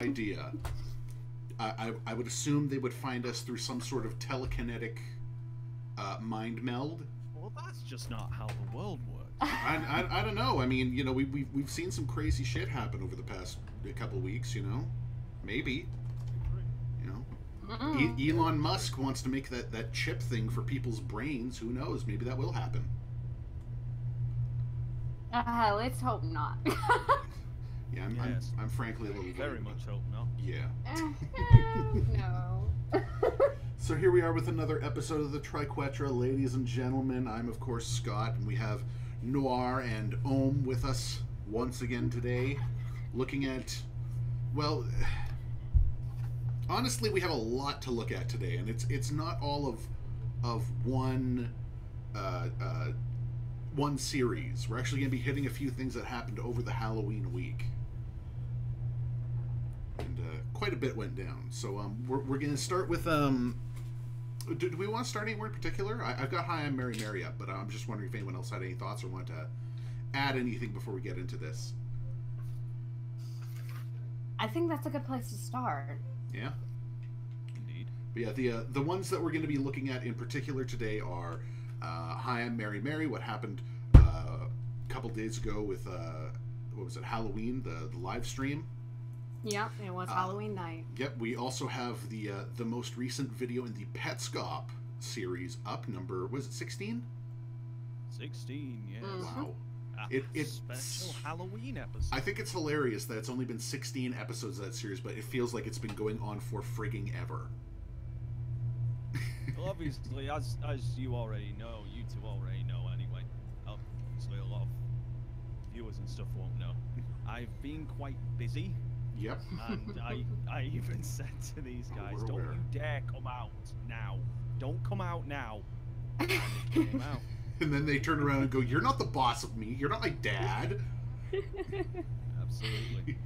idea. I would assume they would find us through some sort of telekinetic mind meld. Well, that's just not how the world works. I don't know. I mean, you know, we've seen some crazy shit happen over the past couple weeks. You know, maybe. You know, Elon Musk wants to make that chip thing for people's brains. Who knows? Maybe that will happen. Let's hope not. Yeah, I'm frankly a little very much hope not. Yeah. No. So here we are with another episode of the Triquetra, ladies and gentlemen. I'm of course Scott, and we have Noir and Om with us once again today, looking at, well, honestly, we have a lot to look at today, and it's not all of one one series. We're actually going to be hitting a few things that happened over the Halloween week. And quite a bit went down. So we're going to start with... Do we want to start anywhere in particular? I've got Hi, I'm Mary Mary up, but I'm just wondering if anyone else had any thoughts or wanted to add anything before we get into this. I think that's a good place to start. Yeah? Indeed. But yeah, the ones that we're going to be looking at in particular today are Hi, I'm Mary Mary, what happened a couple days ago with, what was it, Halloween, the live stream. Yep, it was Halloween night. Yep, we also have the most recent video in the Petscop series up, number, was it 16? 16, yes. Wow. It's special Halloween episode. I think it's hilarious that it's only been 16 episodes of that series, but it feels like it's been going on for frigging ever. Well, obviously, as you already know, you two already know anyway. Obviously, a lot of viewers and stuff won't know. I've been quite busy. Yep. And I even said to these guys, don't you dare come out now. Don't come out now. And they came out. And then they turn around and go, you're not the boss of me. You're not my dad. Absolutely.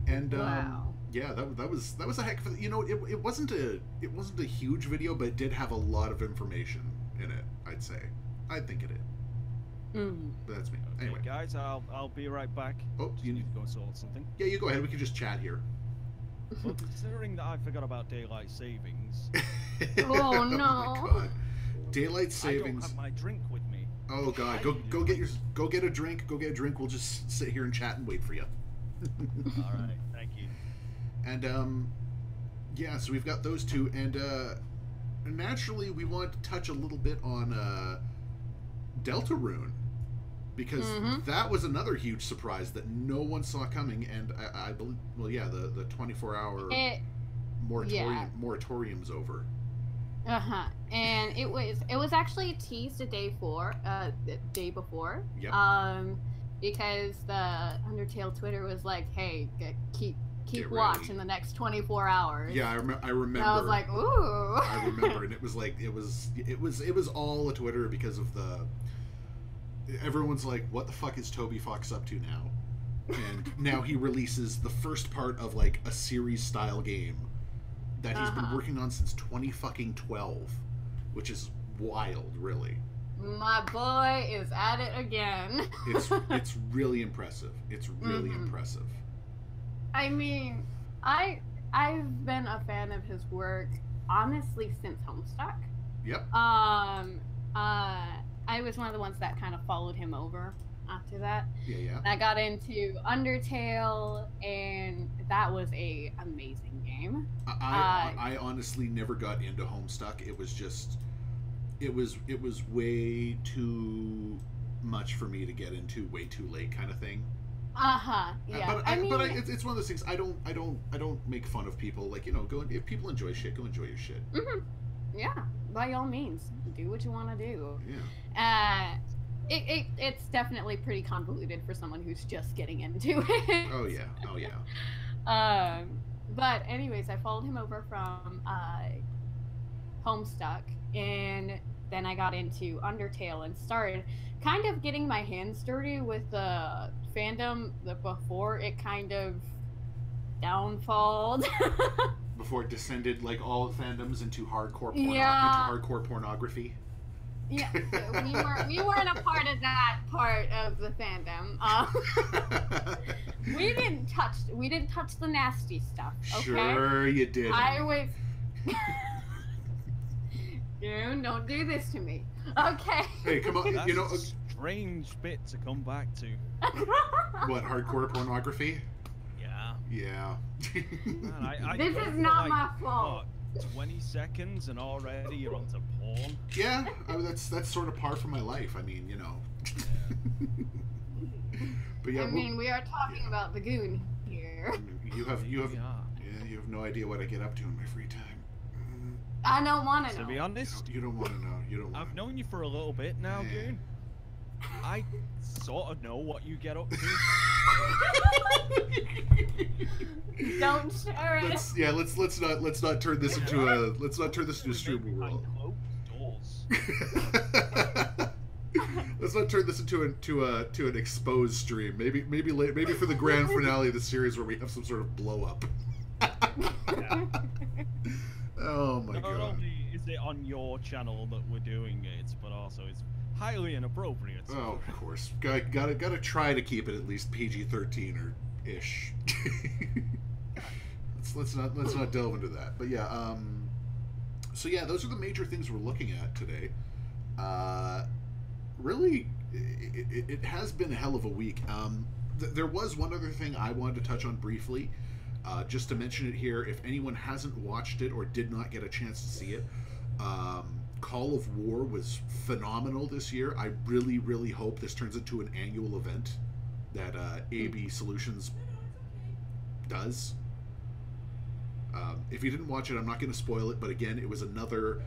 And wow. Yeah, that was a heck of a, you know, it wasn't a huge video, but it did have a lot of information in it, I'd say. I think it did. But that's me. Okay, anyway, guys, I'll be right back. Oh, you need to go and sort something. Yeah, you go ahead. We can just chat here. Well, considering that I forgot about daylight savings. Oh no! Oh my God. Daylight savings. I don't have my drink with me. Oh God, go get a drink. Go get a drink. We'll just sit here and chat and wait for you. All right, thank you. And yeah, so we've got those two, and naturally we want to touch a little bit on Deltarune, because that was another huge surprise that no one saw coming, and I believe, well, yeah, the 24-hour moratorium's over. And it was actually teased the day before. Yep. Because the Undertale Twitter was like, hey, keep watch ready in the next 24 hours. Yeah, I remember. And I was like, ooh. I remember, and it was like it was all a Twitter because of everyone's like, what the fuck is Toby Fox up to now? And now he releases the first part of like a series style game that he's been working on since 2012, which is wild, really. My boy is at it again. It's really impressive. It's really impressive. I mean, I've been a fan of his work honestly since Homestuck. Yep. I was one of the ones that kind of followed him over after that. Yeah. I got into Undertale, and that was a amazing game. I honestly never got into Homestuck. It was just, it was way too much for me to get into, way too late, kind of thing. Yeah. But it's one of those things. I don't make fun of people. Like, you know, if people enjoy shit, go enjoy your shit. Yeah, by all means, do what you want to do. Yeah. It's definitely pretty convoluted for someone who's just getting into it. Oh yeah. But anyways, I followed him over from Homestuck, and then I got into Undertale and started kind of getting my hands dirty with the fandom before it kind of downfalled. Before it descended like all fandoms into hardcore Yeah. into hardcore pornography. Yeah, we weren't a part of that part of the fandom. We didn't touch the nasty stuff. Okay? Sure you did. I was. Dude, don't do this to me. Okay. Hey, come on. That's You know, a strange bit to come back to. what, hardcore pornography? Yeah. Yeah. Man, I This is not my fault. What, 20 seconds and already you're onto porn? Yeah, I mean, that's sort of par for my life. I mean, you know. Yeah. But yeah, I mean, we are talking about the goon here. you have Yeah. you have no idea what I get up to in my free time. I don't want to To know. be honest, You don't want to know. You don't want. I've known you for a little bit now, Yeah. Goon. I sort of know what you get up to. Don't share it. Let's not turn this into a streaming Behind world. closed doors. Let's not turn this into an exposed stream. Maybe for the grand finale of the series where we have some sort of blow up. Yeah. Oh my Not god. only is it on your channel that we're doing it, but also it's highly inappropriate. Oh, of course. Gotta try to keep it at least PG-13 or ish. let's not delve into that. But yeah, so yeah, those are the major things we're looking at today. Really, it has been a hell of a week. There was one other thing I wanted to touch on briefly. Just to mention it here, if anyone hasn't watched it or did not get a chance to see it, Call of War was phenomenal this year. I really, really hope this turns into an annual event that AB Solutions does. If you didn't watch it, I'm not going to spoil it, but again, it was another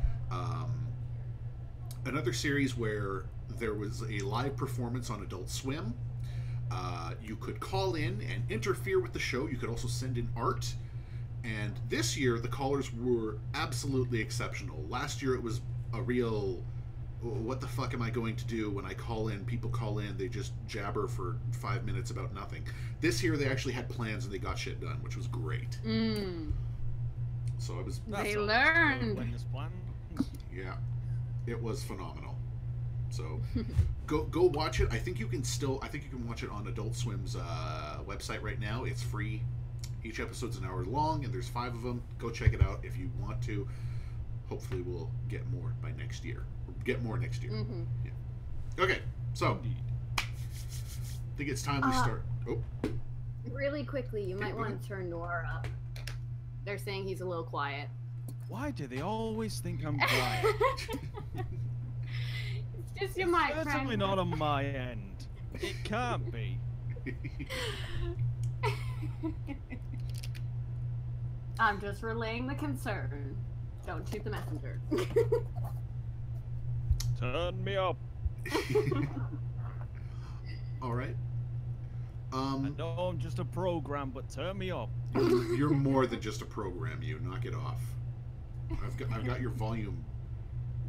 series where there was a live performance on Adult Swim. You could call in and interfere with the show. You could also send in art. And this year, the callers were absolutely exceptional. Last year, it was a real, what the fuck am I going to do when I call in? People call in, they just jabber for 5 minutes about nothing. This year, they actually had plans and they got shit done, which was great. So it was... They learned. Yeah, it was phenomenal. So go watch it. I think you can watch it on Adult Swim's website right now. It's free. Each episode's an hour long, and there's 5 of them. Go check it out if you want to. Hopefully, we'll get more by next year. Get more next year. Mm-hmm. Yeah. Okay, so I think it's time we start. Oh, Really quickly, you might go want ahead. to turn Noir up. They're saying he's a little quiet. Why do they always think I'm quiet? It's just your mic, Certainly friend. not on my end. It can't be. I'm just relaying the concern. Don't shoot the messenger. Turn me up. all right. I know I'm just a program, but turn me up. You're more than just a program. You knock it off. I've got your volume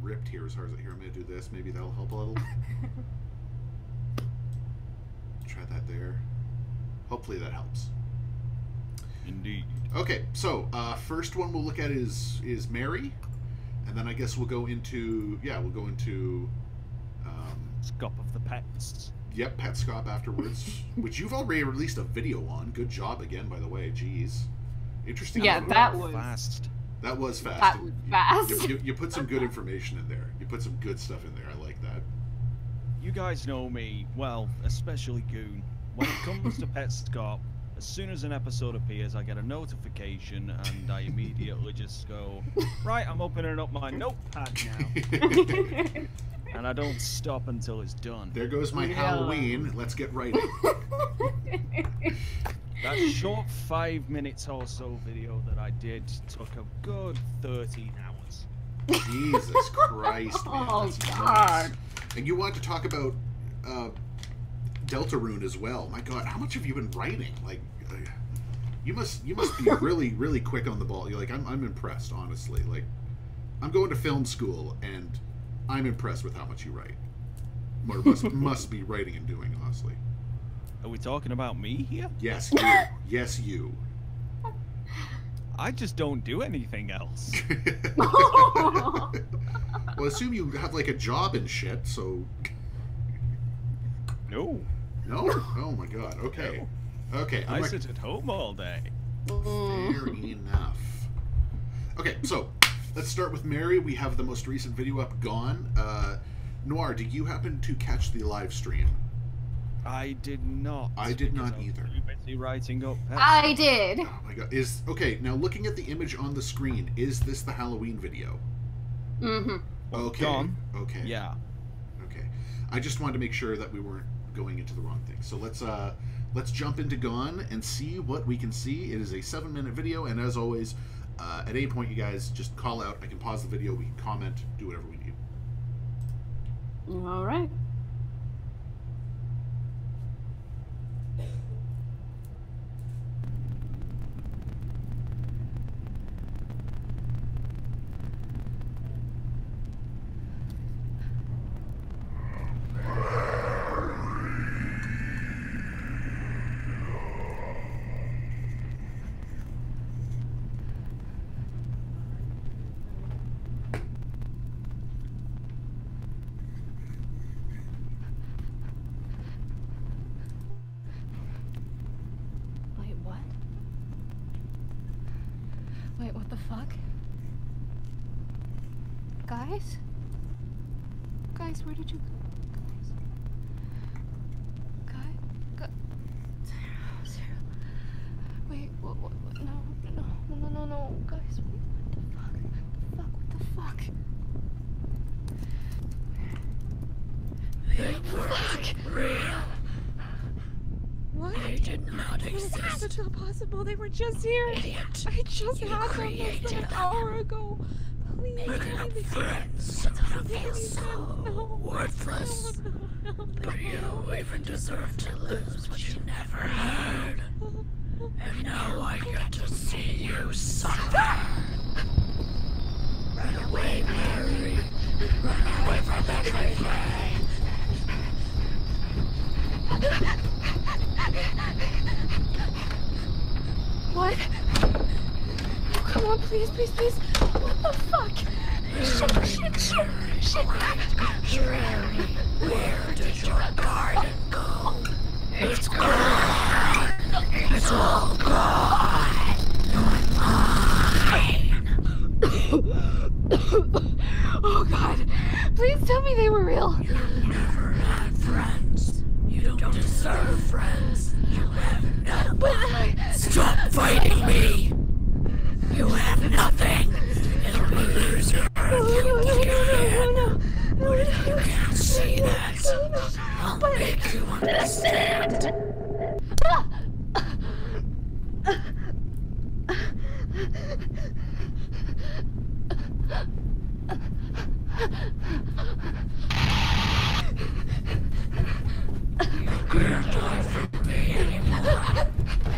ripped here as hard as here. I'm gonna do this. Maybe that'll help a little. Try that there. Hopefully that helps. Indeed. Okay, so first one we'll look at is Mary, and then I guess we'll go into Scop of the pets. yep, Petscop afterwards, which you've already released a video on. Good job again, by the way. Jeez, interesting. Yeah, that was Fast. That was fast. That was fast. You put some good information in there. You put some good stuff in there. I like that. You guys know me, well, especially Goon. When it comes to Petscop, as soon as an episode appears, I get a notification and I immediately just go, right, I'm opening up my notepad now. And I don't stop until it's done. There goes my Yeah. Halloween. Let's get writing. That short 5 minutes or so video that I did took a good 13 hours. Jesus Christ, man. Oh, That's God. nuts. And you want to talk about Deltarune as well. My God, how much have you been writing? Like, you must be really, really quick on the ball. You're like, I'm impressed, honestly. Like, I'm going to film school, and I'm impressed with how much you write. Or must be writing and doing, honestly. Are we talking about me here? Yes, you. Yes, you. I just don't do anything else. Well, assume you have like a job and shit, so. No. No? Oh my god, okay. Okay. I sit at home all day. Fair enough. Okay, so let's start with Mary. We have the most recent video up, Gone. Noir, did you happen to catch the live stream? I did not. I did not either. Too busy writing up. I did. Oh my god. Okay, now looking at the image on the screen, is this the Halloween video? Mm-hmm. Okay. Gone. Okay. Yeah. Okay. I just wanted to make sure that we weren't going into the wrong thing. So let's jump into Gone and see what we can see. It is a 7-minute video, and as always, at any point you guys just call out. I can pause the video, we can comment, do whatever we need. All right. Wait, what the fuck? Guys? Guys, where did you go? Guys? Sarah. Wait, what? No. Guys, what the fuck? They weren't real. What? They did not exist. That's not possible. They were just here. Idiot. I just You had them less created than an them. hour ago. Please. Picking up friends. Some of them feel so worthless. No. But you even deserve to lose what you never had. And now I get to see you suffer. Run away, Mary. Run away from everything. What? Oh, come on, please. What the fuck? Shit. Mary, where did your garden go? It's gone. It's all gone. You're mine. Oh, God. Please tell me they were real. You never had friends. You don't deserve friends. You have no one. Stop fighting me. You have nothing. It'll be loser. No. But if you can't see that, I'll make you understand. You can't die from me anymore.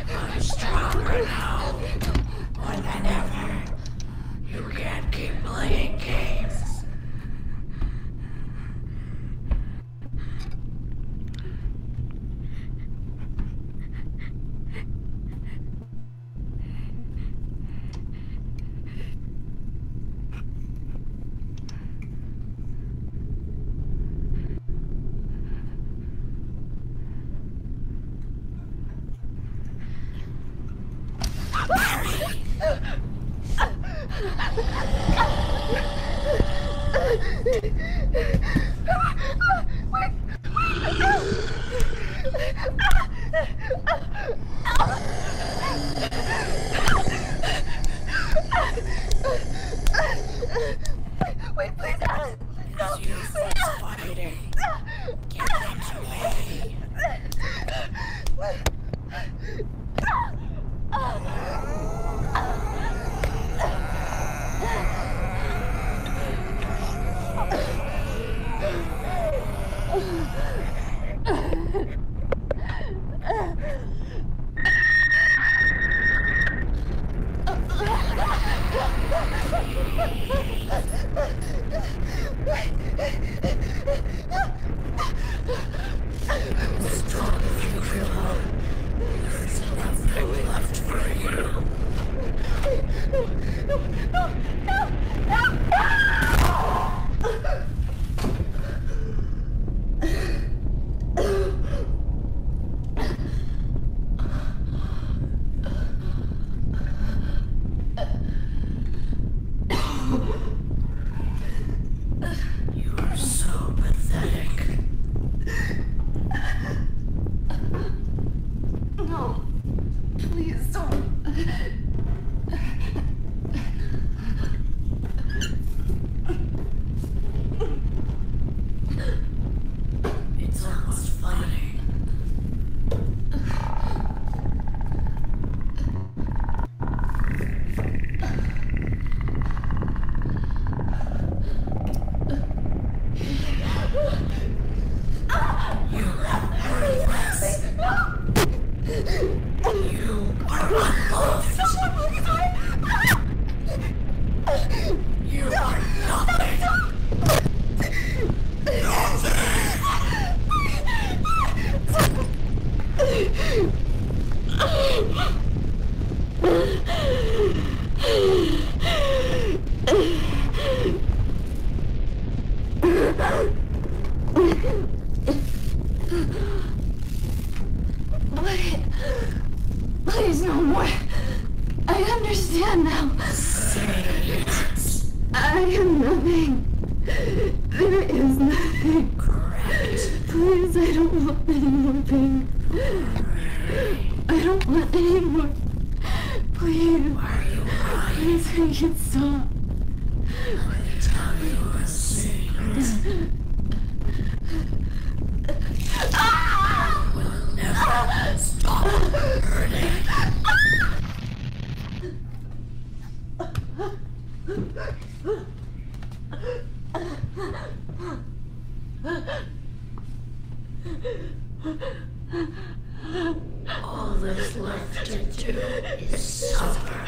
I'm stronger now. More than ever. You can't keep playing games. Wait, please. It's useless fighting. Give them to me. Stop if you feel hope. There's nothing left for you. You are so pathetic. No. Please don't. It's almost funny. You are worthless. You are unloved. You are nothing. Please, no more. I understand now. I am nothing. There is nothing. Correct. Please, I don't want any more pain. I don't want any more. Please. Why are you crying? Please make it stop. Let me tell you a secret. I will never stop hurting. All that's left to do is suffer.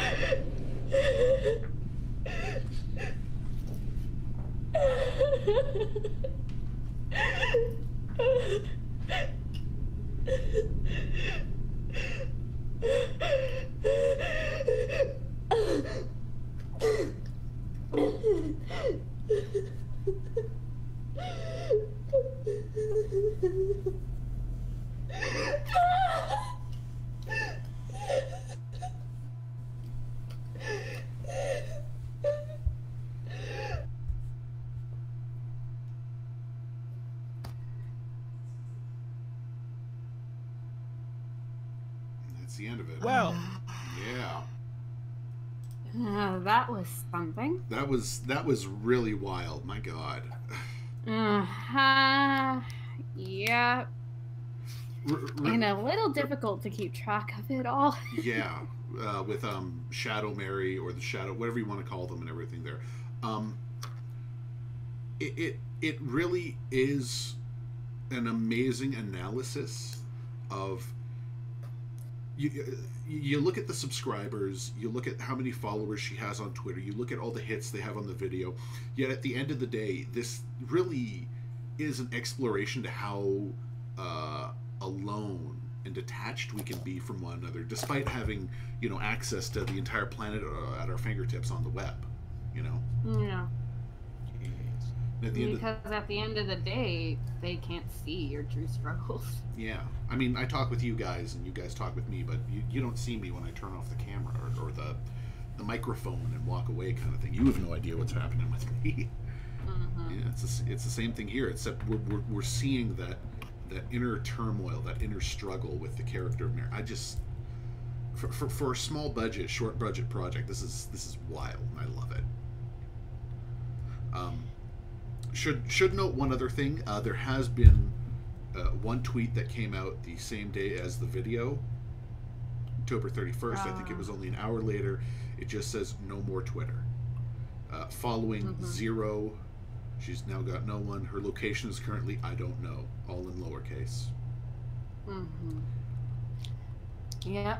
That's the end of it. Well, Yeah. That was something. That was really wild. My God. Yeah. And a little difficult to keep track of it all. Yeah, with Shadow Mary or the Shadow, whatever you want to call them, and everything there. It really is an amazing analysis of. You look at the subscribers, you look at how many followers she has on Twitter, you look at all the hits they have on the video, yet at the end of the day, this really is an exploration to how alone and detached we can be from one another, despite having, access to the entire planet at our fingertips on the web, Yeah. At the end Because at the end of the day, they can't see your true struggles. Yeah, I mean, I talk with you guys, and you guys talk with me, but you don't see me when I turn off the camera or the microphone and walk away, kind of thing. You have no idea what's happening with me. Mm-hmm. Yeah, it's the same thing here, except we're seeing that inner turmoil, that inner struggle with the character of Mary. I just for a small budget, short budget project, this is wild, and I love it. Should note one other thing. There has been one tweet that came out the same day as the video, October 31st. I think it was only an hour later. It just says no more Twitter. Following Zero, she's now got no one. Her location is currently I don't know, all in lowercase. Yeah.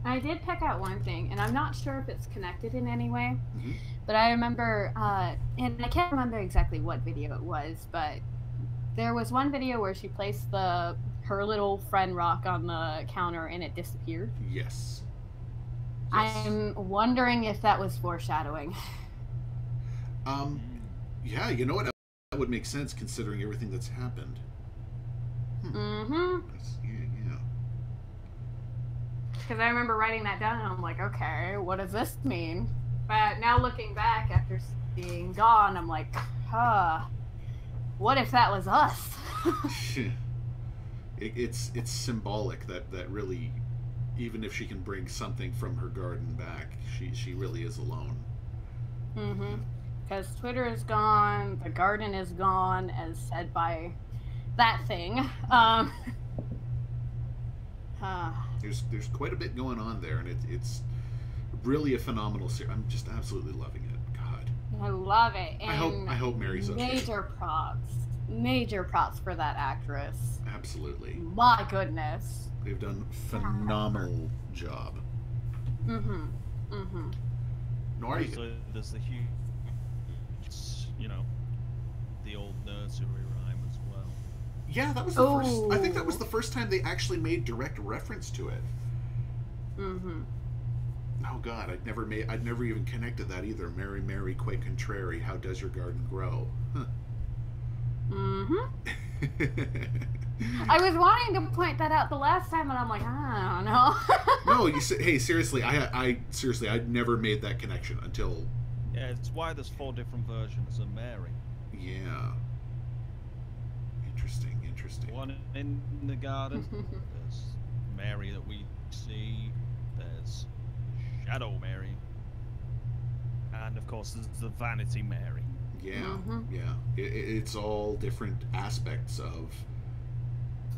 I did pick out one thing, and I'm not sure if it's connected in any way, but I remember, and I can't remember exactly what video it was, but there was one video where she placed her little friend rock on the counter and it disappeared. Yes. I'm wondering if that was foreshadowing. Yeah, you know what? That would make sense considering everything that's happened. Mm-hmm. Yeah. Because I remember writing that down and I'm like, okay, what does this mean? But now looking back after being gone, I'm like, what if that was us? It's symbolic that really, even if she can bring something from her garden back, she really is alone. Mm-hmm. Because Twitter is gone, the garden is gone, as said by that thing. There's quite a bit going on there, and it's really a phenomenal series. I'm just absolutely loving it. God, I love it. And I hope Mary's okay. Major props for that actress. Absolutely. My goodness. They've done a phenomenal job. Nor also, there's the huge, the old nursery rhyme as well. Yeah, that was the first. I think that was the first time they actually made direct reference to it. Oh God, I'd never even connected that either. Mary, Mary, quite contrary. How does your garden grow? Huh. I was wanting to point that out the last time, and I'm like, I don't know. No, you said, hey, seriously, I'd never made that connection until. Yeah, it's why there's 4 different versions of Mary. Yeah. Interesting. One in the garden. There's Mary that we see. There's Shadow Mary. And of course, there's the Vanity Mary. Yeah, yeah. It's all different aspects of,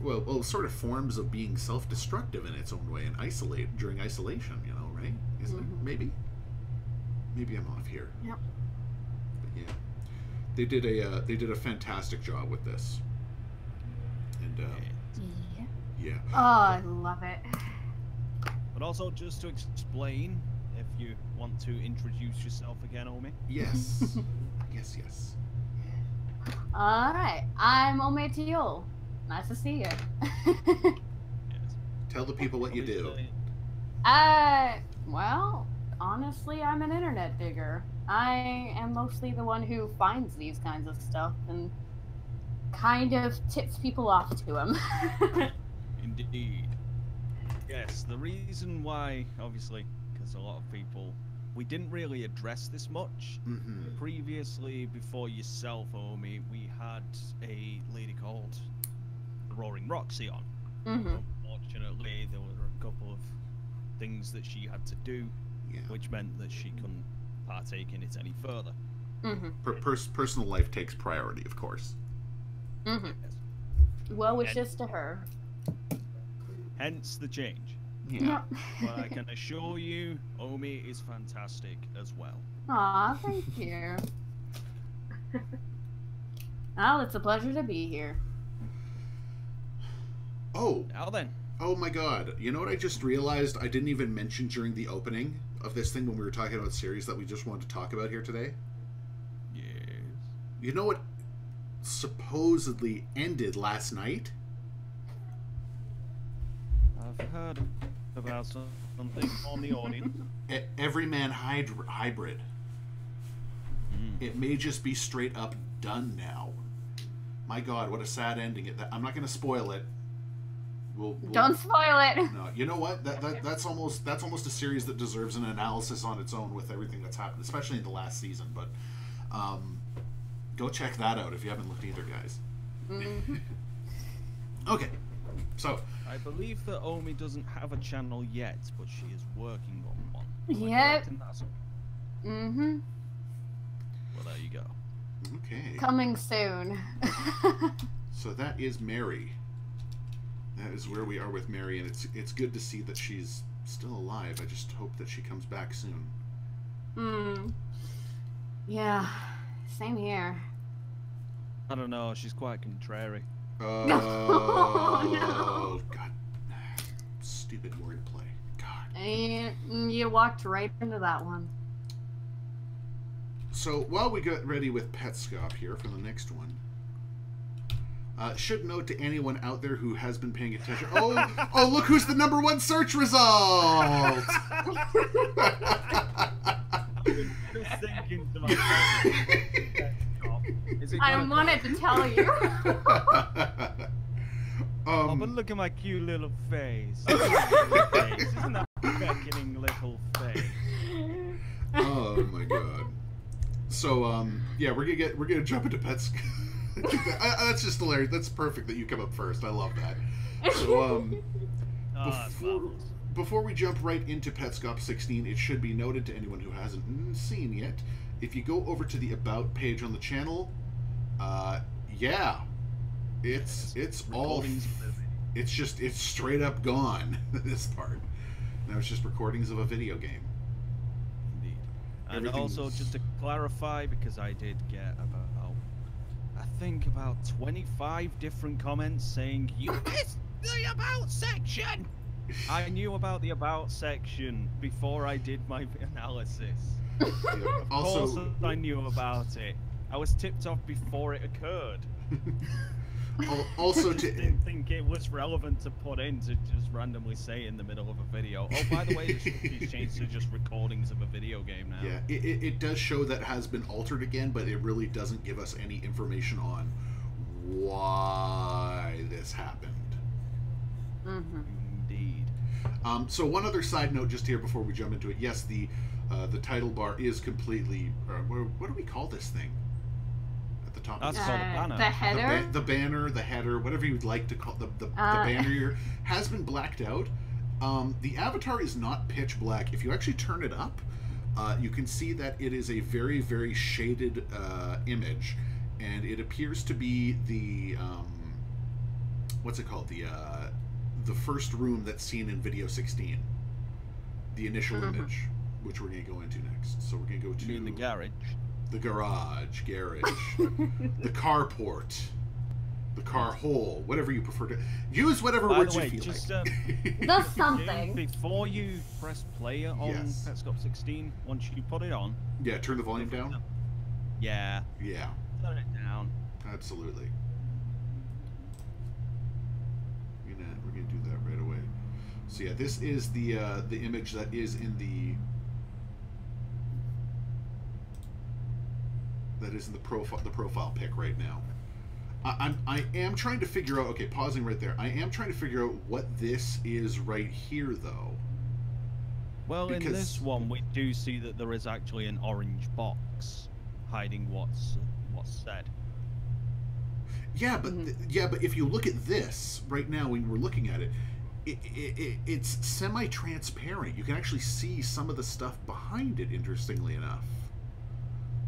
well, sort of forms of being self-destructive in its own way and during isolation. Right? Isn't it? Maybe I'm off here. Yep. But yeah, they did a fantastic job with this. And yeah. Oh, I love it. But also, just to explain, if you want to introduce yourself again, Omi. Yes. yes. Alright, I'm Omberto. Nice to see you. Yes. Tell the people what you do. Well, honestly, I'm an internet digger. I am mostly the one who finds these kinds of stuff and kind of tips people off to them. Indeed. Yes, the reason why, obviously, because a lot of people, we didn't really address this much. Previously, before yourself, Omi, we had a lady called the Roaring Roxy on. Unfortunately, there were a couple of things that she had to do, which meant that she couldn't partake in it any further. Personal life takes priority, of course. Yes. Well wishes to her. Hence the change. Yeah. But I can assure you, Omi is fantastic as well. Aw, thank you. Well, it's a pleasure to be here. Oh. Now then. Oh my God. You know what I just realized I didn't even mention during the opening of this thing when we were talking about series that we just wanted to talk about here today? Yes. You know what supposedly ended last night? I've heard about something on the audience. Everyman Hybrid. It may just be straight up done now. My God, what a sad ending! I'm not going to spoil it. We'll Don't spoil it. No, you know what? That's almost a series that deserves an analysis on its own with everything that's happened, especially in the last season. But go check that out if you haven't looked either, guys. Okay, so I believe that Omi doesn't have a channel yet, but she is working on one. Yep. Well, there you go. Okay. Coming soon. So that is Mary. That is where we are with Mary, and it's good to see that she's still alive. I just hope that she comes back soon. Yeah, same here. I don't know, she's quite contrary. Oh, God. Stupid wordplay. God. And you walked right into that one. So, while we get ready with Petscop here for the next one, Should note to anyone out there who has been paying attention. Oh, look who's the #1 search result! Just thinking to myself, I wanted to tell you. But look at my cute little face. Look at my little face. Isn't that beckoning little face? Oh my god. So yeah, we're gonna jump into pets. That's just hilarious. That's perfect that you come up first. I love that. So before we jump right into Petscop 16, it should be noted to anyone who hasn't seen yet, if you go over to the About page on the channel, yeah, it's all, it's straight up gone, this part. Now it's just recordings of a video game. Indeed. And also, just to clarify, because I did get I think about 25 different comments saying, "You missed the About section!" I knew about the About section before I did my analysis. Yeah. Of course I knew about it. I was tipped off before it occurred. Also, I just didn't think it was relevant to put in to just randomly say in the middle of a video. Oh, by the way, it's changed to just recordings of a video game now. Yeah, it does show that has been altered again, but it really doesn't give us any information on why this happened. Mm-hmm. Indeed. So one other side note just here before we jump into it. Yes, the title bar is completely... what do we call this thing? At the top. That's of called a banner. The header? The banner, the header, whatever you would like to call the banner here, has been blacked out. The avatar is not pitch black. If you actually turn it up, you can see that it is a very, very shaded image, and it appears to be the what's it called? The first room that's seen in video 16. The initial image, which we're going to go into next. So we're going to go to... You mean the garage? The garage, the carport, the car hole, whatever you prefer to... Use whatever words you feel just, like. That's something. Before you press play on Petscop 16, once you put it on... Yeah, turn the volume down? Yeah. Yeah. Turn it down. Absolutely. We're gonna do that right away. So yeah, this is the image that is in the profile pic right now. I am trying to figure out. Okay, pausing right there. I am trying to figure out what this is right here, though. Well, in this one, we do see that there is actually an orange box hiding what's said. Yeah, but but if you look at this right now, when we're looking at it, it's semi-transparent. You can actually see some of the stuff behind it. Interestingly enough,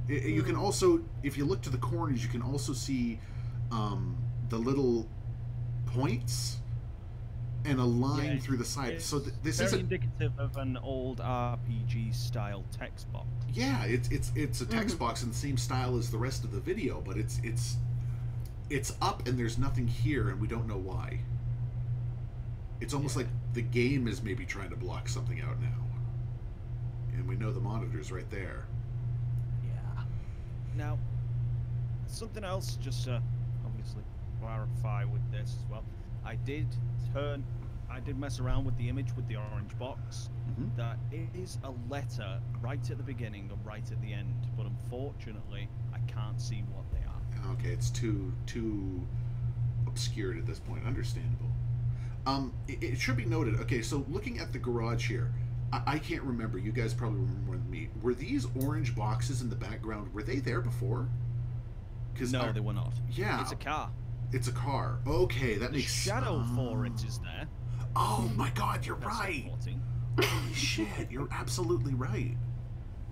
you can also, if you look to the corners, you can also see the little points and a line through the side. So this is indicative of an old RPG style text box. Yeah, it's a text box in the same style as the rest of the video, but it's up and there's nothing here, and we don't know why. It's almost like the game is maybe trying to block something out now, and we know the monitor's right there. Yeah. Now, something else, just to obviously clarify with this as well. I did mess around with the image with the orange box. That is a letter right at the beginning and right at the end, but unfortunately, I can't see what they are. Okay, it's too obscured at this point. Understandable. It should be noted. Okay, so looking at the garage here, I can't remember. You guys probably remember more than me. Were these orange boxes in the background? Were they there before? No, they were not. Yeah, it's a car. It's a car. Okay, that makes sense. Shadow for it is there. Oh my God, you're right. Holy shit, you're absolutely right.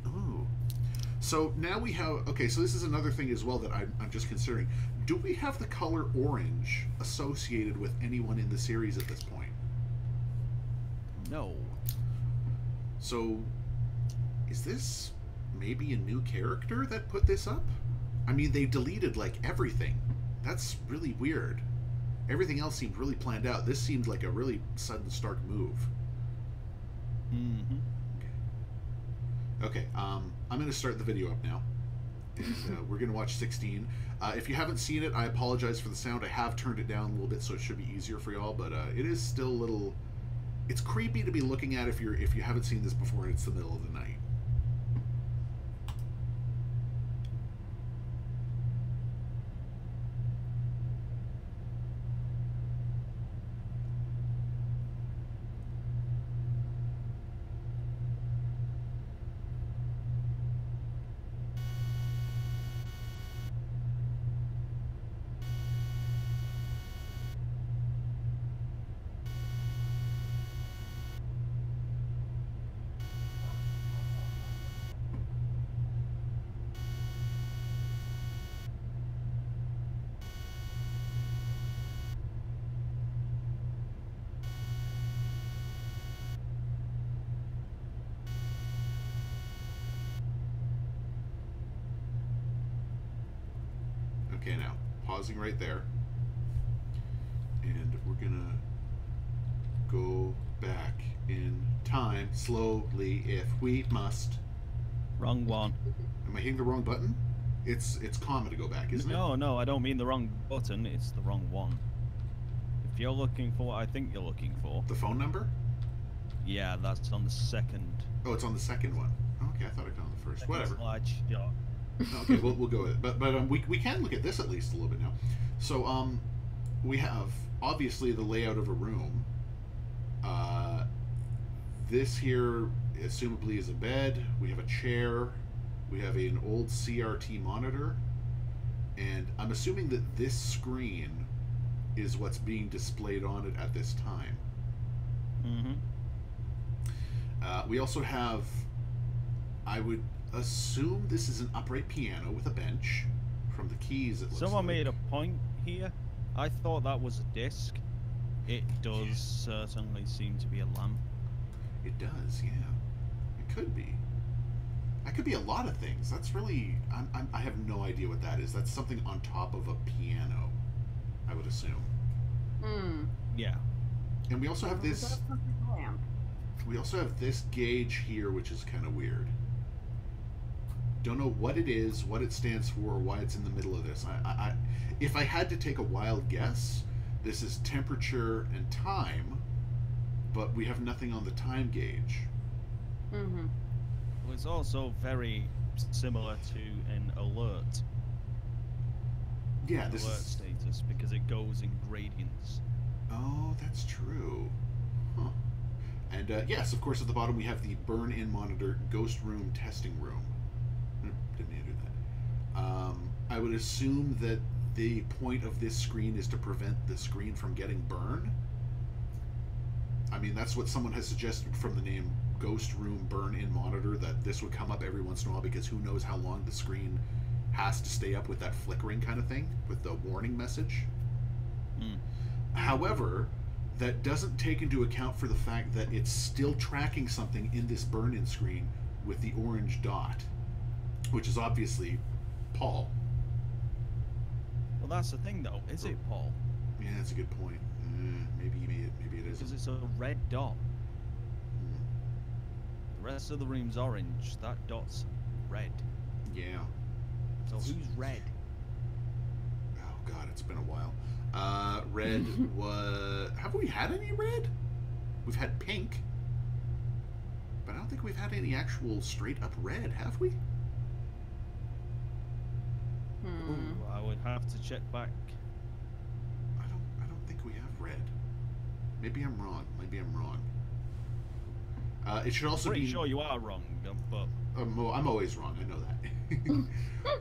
Ooh. So now we have, okay, so this is another thing as well that I'm just considering. Do we have the color orange associated with anyone in the series at this point? No. So, is this maybe a new character that put this up? I mean, they deleted, like, everything. That's really weird. Everything else seemed really planned out. This seemed like a really sudden, stark move. Okay, I'm going to start the video up now. And we're going to watch 16. If you haven't seen it, I apologize for the sound. I have turned it down a little bit, so it should be easier for y'all. But it is still a little. It's creepy to be looking at if you haven't seen this before and it's the middle of the night. Okay, now, pausing right there. And we're gonna go back in time, slowly, if we must. Wrong one. Am I hitting the wrong button? It's common to go back, isn't it? No, I don't mean the wrong button, it's the wrong one. If you're looking for what I think you're looking for... The phone number? Yeah, that's on the second. Oh, it's on the second one. Okay, I thought I got on the first. Second Whatever. slideshot. Okay, we'll go with it. But we can look at this at least a little bit now. So we have obviously the layout of a room. This here assumably is a bed. We have a chair. We have an old CRT monitor, and I'm assuming that this screen is what's being displayed on it at this time. Mm-hmm. We also have, I would assume this is an upright piano with a bench. From the keys, it looks Someone like. made a point here. I thought that was a disc. It does certainly seem to be a lamp. It does, yeah. It could be. That could be a lot of things. That's really... I have no idea what that is. That's something on top of a piano, I would assume. Yeah. And we also have this... We also have this gauge here, which is kind of weird. Don't know what it is, what it stands for, or why it's in the middle of this. If I had to take a wild guess, this is temperature and time, but we have nothing on the time gauge. Mm-hmm. Well, it's also very similar to an alert. Yeah, this alert is... status, because it goes in gradients. Oh, that's true. Huh. And yes, of course, at the bottom we have the burn-in monitor ghost room testing room. Didn't mean to do that. I would assume that the point of this screen is to prevent the screen from getting burned. I mean, that's what someone has suggested from the name Ghost Room Burn-In Monitor, that this would come up every once in a while because who knows how long the screen has to stay up with that flickering kind of thing, with the warning message. However, that doesn't take into account for the fact that it's still tracking something in this burn-in screen with the orange dot, which is obviously Paul. Well, that's the thing, though. Is it Paul? Yeah, that's a good point. Maybe it Because isn't. it's a red dot. The rest of the room's orange. That dot's red. Yeah. So who's red? Oh God, it's been a while. Red was... Have we had any red? We've had pink. But I don't think we've had any actual straight up red, have we? Ooh, I would have to check back. I don't think we have red. Maybe I'm wrong. It should also Pretty be... sure you are wrong, but I'm always wrong, I know that.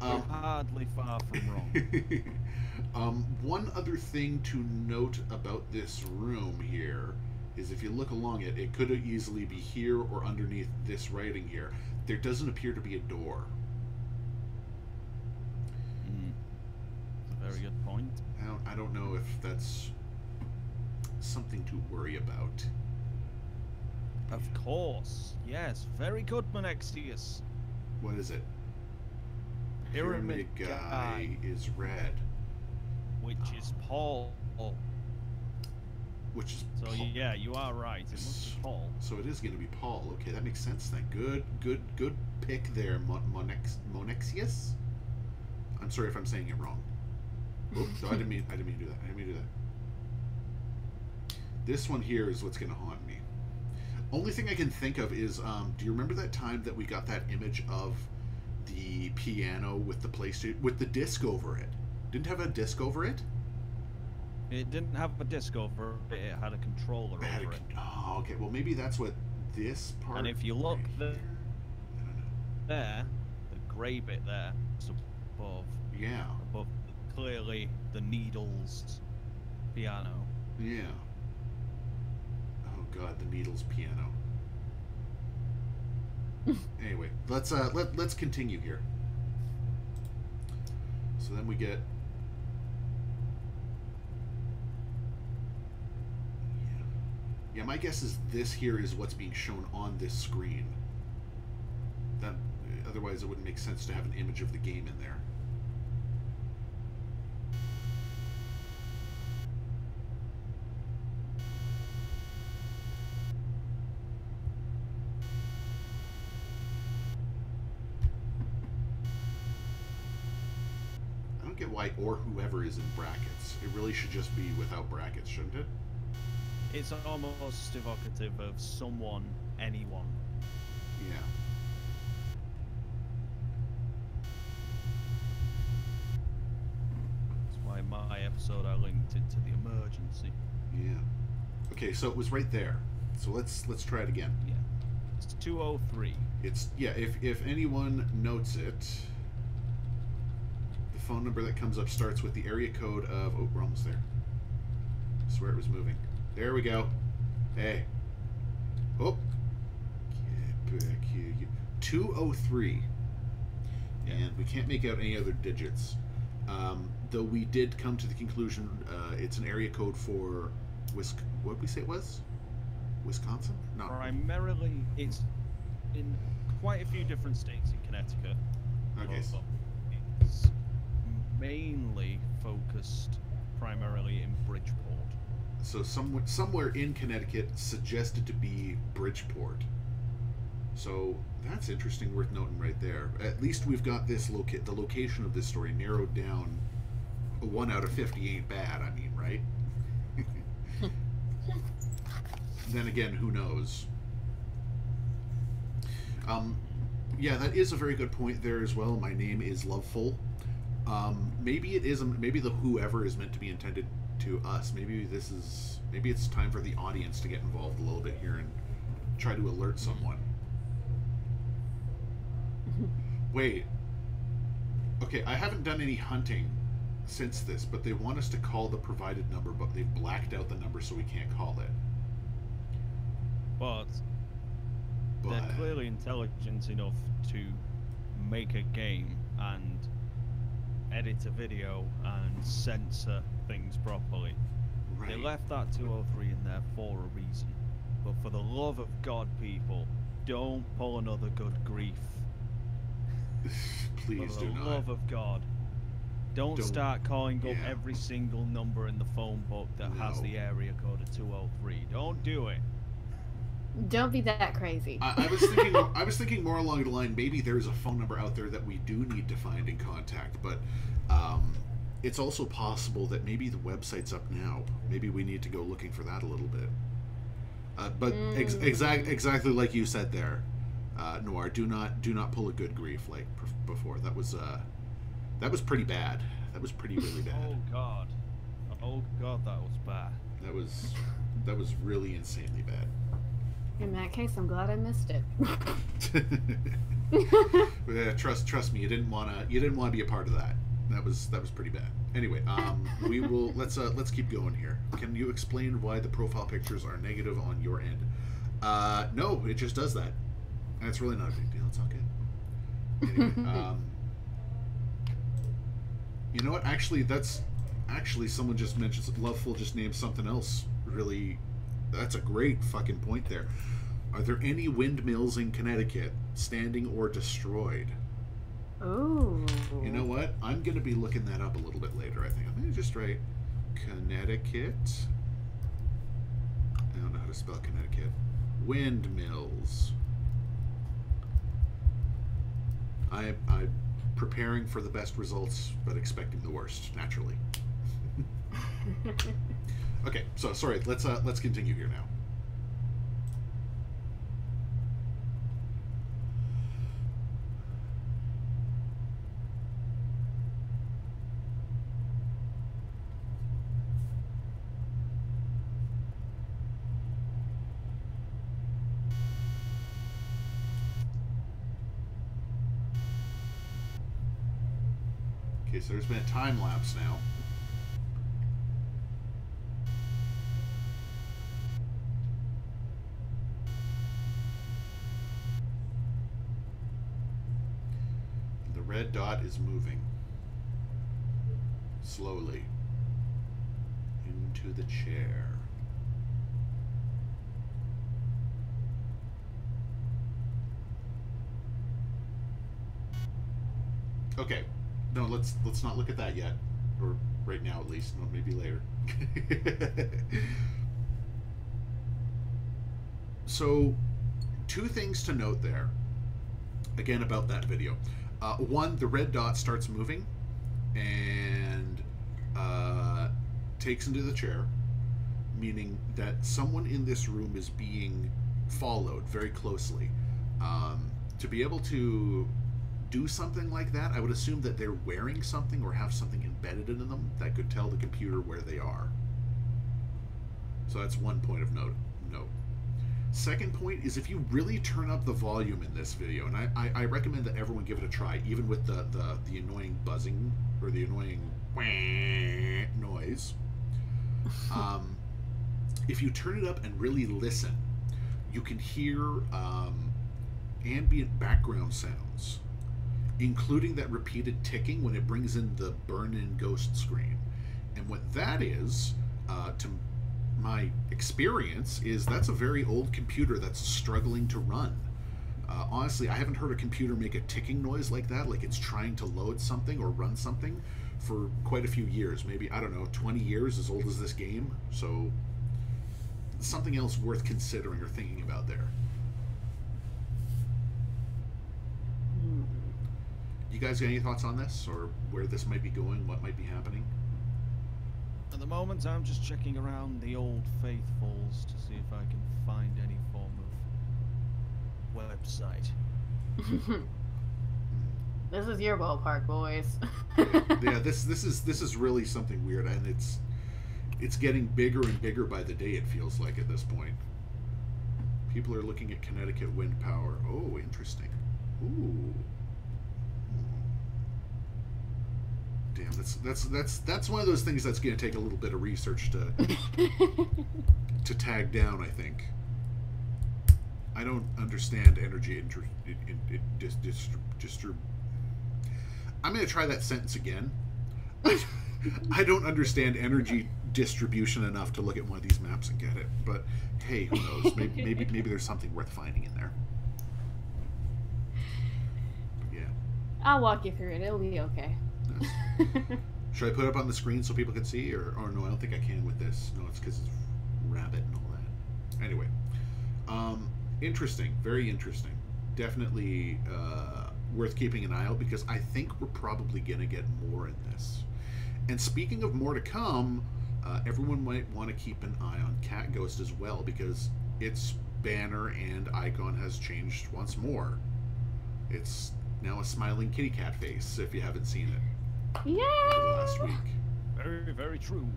you're hardly far from wrong. One other thing to note about this room here is if you look along it, it could easily be here or underneath this writing here. There doesn't appear to be a door. Very good point. I don't know if that's something to worry about. Of course. Yes. Very good, Monexius. What is it? Pyramid Guy is red. Which is Paul. Which is So Paul. yeah, you are right. It must be Paul. So it is going to be Paul. Okay, that makes sense then. Good pick there, Monexius. I'm sorry if I'm saying it wrong. Oops, I didn't mean to do that. I didn't mean to do that. This one here is what's going to haunt me. Only thing I can think of is, do you remember that time that we got that image of the piano with the PlayStation with the disc over it? Didn't have a disc over it? It didn't have a disc over it. It had a controller over it. Oh, okay. Well, maybe that's what this part. And if you look right there, I don't know. there, the grey bit there, it's above. Yeah. Above, clearly the Needles piano. Yeah. Oh God, the Needles piano. Anyway, let's continue here. So then we get. Yeah, my guess is this here is what's being shown on this screen. That otherwise it wouldn't make sense to have an image of the game in there. I don't get why or whoever is in brackets. It really should just be without brackets, shouldn't it? It's almost evocative of someone, anyone. Yeah. That's why in my episode I linked it to the emergency. Yeah. Okay, so it was right there. So let's try it again. Yeah. It's 203. It's yeah, if anyone notes it, the phone number that comes up starts with the area code of oh, we're almost there. I swear it was moving. There we go. Hey. Oh. Get back here. 203. Yeah. And we can't make out any other digits. Though we did come to the conclusion it's an area code for what did we say it was? Wisconsin? No. Primarily, it's in quite a few different states in Connecticut. Okay. But it's mainly focused primarily in Bridgeport. So somewhere in Connecticut, suggested to be Bridgeport. So that's interesting, worth noting right there. At least we've got this the location of this story narrowed down. 1 out of 50 ain't bad, I mean, right? Then again, who knows? Yeah, that is a very good point there as well. My name is Loveful. Maybe it isn't. Maybe the whoever is meant to be intended to us. Maybe it's time for the audience to get involved a little bit here and try to alert someone. Wait. Okay, I haven't done any hunting since this, but they want us to call the provided number, but they've blacked out the number so we can't call it. But they're clearly intelligent enough to make a game and edit a video and censor things properly. Right. They left that 203 in there for a reason. But for the love of God, people, don't pull another good grief. Please for do the not. love of God. Don't start calling up yeah. every single number in the phone book that has the area code of 203. Don't do it. Don't be that crazy. I was thinking more along the line, maybe there's a phone number out there that we do need to find and contact, but it's also possible that maybe the website's up now. Maybe we need to go looking for that a little bit. But exactly like you said there, Noir, do not pull a good grief like before. That was pretty bad. That was really bad. Oh God, that was bad. That was really insanely bad. In that case, I'm glad I missed it. Yeah, trust me, you didn't want to be a part of that. That was pretty bad. Anyway, we will let's keep going here. Can you explain why the profile pictures are negative on your end? No, it just does that, and it's really not a big deal. It's all good. Anyway, you know what? Actually, someone just mentioned Loveful just named something else. Really, that's a great fucking point there. Are there any windmills in Connecticut, standing or destroyed? Ooh. You know what? I'm going to be looking that up a little bit later, I think. I'm going to just write Connecticut. I don't know how to spell Connecticut. Windmills. I preparing for the best results, but expecting the worst, naturally. Okay, so sorry, let's continue here now. Okay, so there's been a time lapse now. The red dot is moving slowly into the chair. Okay. No, let's not look at that yet, or right now at least. No, maybe later. So, two things to note there. Again, about that video. One, the red dot starts moving and takes into the chair, meaning that someone in this room is being followed very closely. To be able to do something like that, I would assume that they're wearing something or have something embedded in them that could tell the computer where they are. So that's one point of note. Second point is, if you really turn up the volume in this video, and I recommend that everyone give it a try, even with the annoying buzzing or the annoying noise. If you turn it up and really listen, you can hear ambient background sounds, including that repeated ticking when it brings in the burn-in ghost screen. And what that is, to my experience, is that's a very old computer that's struggling to run. Honestly, I haven't heard a computer make a ticking noise like that, like it's trying to load something or run something, for quite a few years. Maybe, I don't know, 20 years, as old as this game. So, something else worth considering or thinking about there. You guys got any thoughts on this, or where this might be going, what might be happening? At the moment, I'm just checking around the old faithfuls to see if I can find any form of website. This is your ballpark, boys. Yeah, this is really something weird, and it's getting bigger and bigger by the day, it feels like, at this point. People are looking at Connecticut wind power. Oh, interesting. Ooh. Damn, that's one of those things that's going to take a little bit of research to tag down, I think. I don't understand energy I'm going to try that sentence again. I don't understand energy distribution enough to look at one of these maps and get it. But hey, who knows? Maybe there's something worth finding in there. But yeah. I'll walk you through it. It'll be okay. Should I put it up on the screen so people can see, or no? I don't think I can with this. No, it's because it's rabbit and all that. Anyway, interesting, very interesting. Definitely worth keeping an eye out, because I think we're probably gonna get more in this. And speaking of more to come, everyone might want to keep an eye on Cat Ghost as well, because its banner and icon has changed once more. It's now a smiling kitty cat face, if you haven't seen it. Yay! Last week. Very, very true.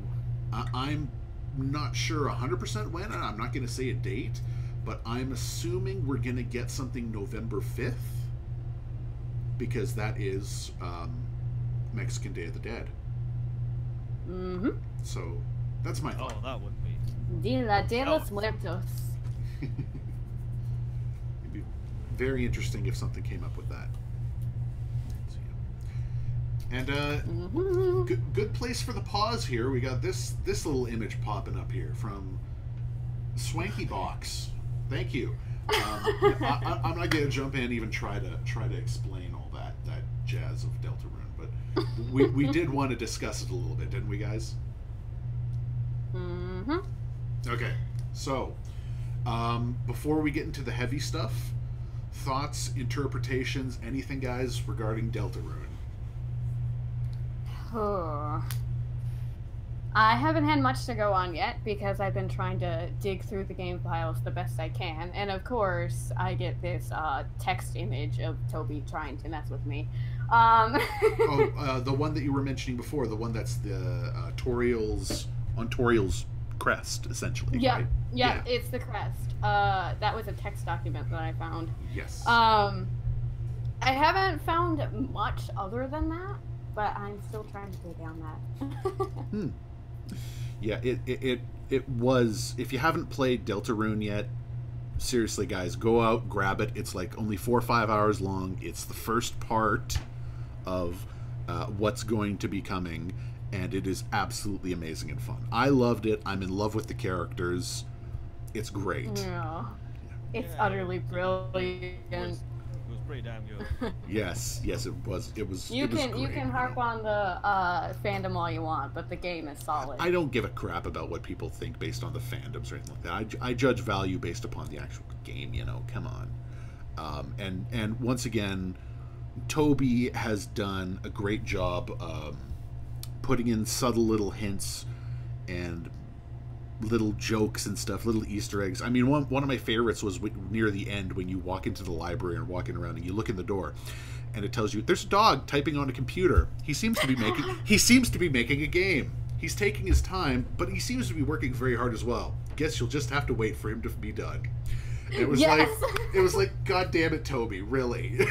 I'm not sure 100% when, and I'm not going to say a date, but I'm assuming we're going to get something November 5th, because that is Mexican Day of the Dead. Mm-hmm. So, that's my thought. Oh, that would be... Dia de los Muertos. It'd be very interesting if something came up with that. And good place for the pause here. We got this little image popping up here from Swanky Box. Thank you. I'm not gonna jump in and even try to explain all that jazz of Deltarune, but we did want to discuss it a little bit, didn't we, guys? Mm-hmm. Okay, so before we get into the heavy stuff, Thoughts, interpretations, anything, guys, regarding Deltarune? Oh. I haven't had much to go on yet because I've been trying to dig through the game files the best I can. And of course, I get this text image of Toby trying to mess with me. The one that you were mentioning before, the one that's the Toriel's crest, essentially. Yeah, right? yeah, it's the crest. That was a text document that I found. Yes. I haven't found much other than that, but I'm still trying to go down that. Yeah, it was. If you haven't played Deltarune yet, seriously, guys, go out, grab it. It's like only 4 or 5 hours long. It's the first part of what's going to be coming, and it is absolutely amazing and fun. I loved it. I'm in love with the characters. It's great. Yeah. It's utterly brilliant. It was pretty damn good. Yes, it was. You can harp on the fandom all you want, but the game is solid. I don't give a crap about what people think based on the fandoms or anything like that. I judge value based upon the actual game. Come on. And once again, Toby has done a great job putting in subtle little hints and little jokes and stuff, little Easter eggs. I mean, one of my favorites was near the end when you walk into the library and walking around and you look in the door and it tells you there's a dog typing on a computer. He seems to be making a game. He's taking his time, but he seems to be working very hard as well. Guess you'll just have to wait for him to be done. And it was like, God damn it, Toby, really?